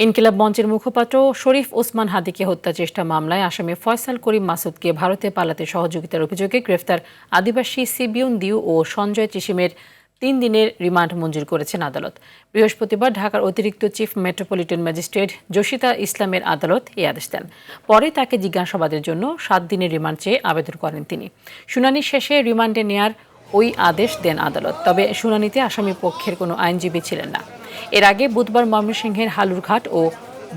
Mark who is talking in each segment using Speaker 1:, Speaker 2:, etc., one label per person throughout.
Speaker 1: ইনকিলাব মঞ্চের মুখপাত্র শরীফ ওসমান হাদিকে হত্যা চেষ্টা মামলায় আসামি ফয়সাল করিম মাসুদকে ভারতে পালাতে সহযোগিতার অভিযোগে গ্রেফতার আদিবাসী সিবিউন দিউ ও সঞ্জয় চিশিমের 3 দিনের রিমান্ড মঞ্জুর করেছেন আদালত। বৃহস্পতিবার ঢাকার অতিরিক্ত চিফ মেট্রোপলিটন ম্যাজিস্ট্রেট জসিতা ইসলামের আদালত এই আদেশ দেন। পরে তাকে জিজ্ঞাসাবাদের জন্য 7 দিনের রিমান্ড চেয়ে আবেদন করেন তিনি। শুনানি শেষে রিমান্ডে নেয়ার ওই আদেশ দেন আদালত। তবে শুনানিতে আসামি পক্ষের কোনো আইনজীবী ছিলেন না। এর আগে বুধবার ময়মনসিংহের হালুরঘাট ও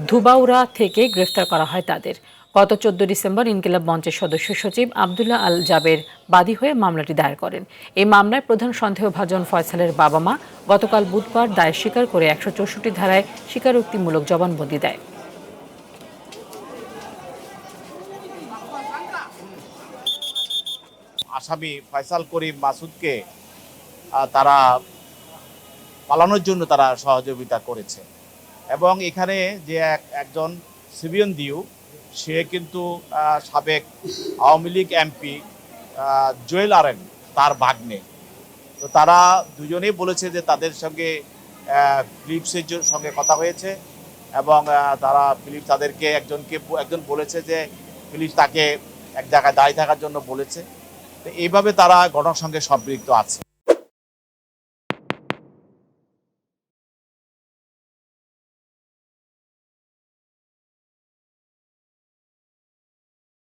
Speaker 1: ধুবাউড়া থেকে গ্রেফতার করা হয় তাদের। গত 14 ডিসেম্বর ইনকিলাব মঞ্চের সদস্য সচিব আবদুল্লাহ আল জাবের বাদী হয়ে মামলাটি দায়ের করেন। এই মামলায় প্রধান সন্দেহভাজন ফয়সালের বাবা মা গতকাল বুধবার দায় স্বীকার করে 164 ধারায় স্বীকারোক্তিমূলক জবানবন্দি দেয়।
Speaker 2: আসামি ফয়সাল করিম মাসুদকে তারা পালানোর জন্য তারা সহযোগিতা করেছে এবং এখানে যে একজন সিবিয়ন দিউ সে কিন্তু সাবেক আওয়ামী লীগ এমপি জুয়েল আরেন তার ভাগ্নে। তো তারা দুজনেই বলেছে যে তাদের সঙ্গে ফিলিপসের সঙ্গে কথা হয়েছে এবং তারা ফিলিপস তাদেরকে একজন বলেছে যে ফিলিপস তাকে এক জায়গায় দাঁড়িয়ে থাকার জন্য বলেছে। তো এইভাবে তারা ঘটনার সঙ্গে সম্পৃক্ত আছে।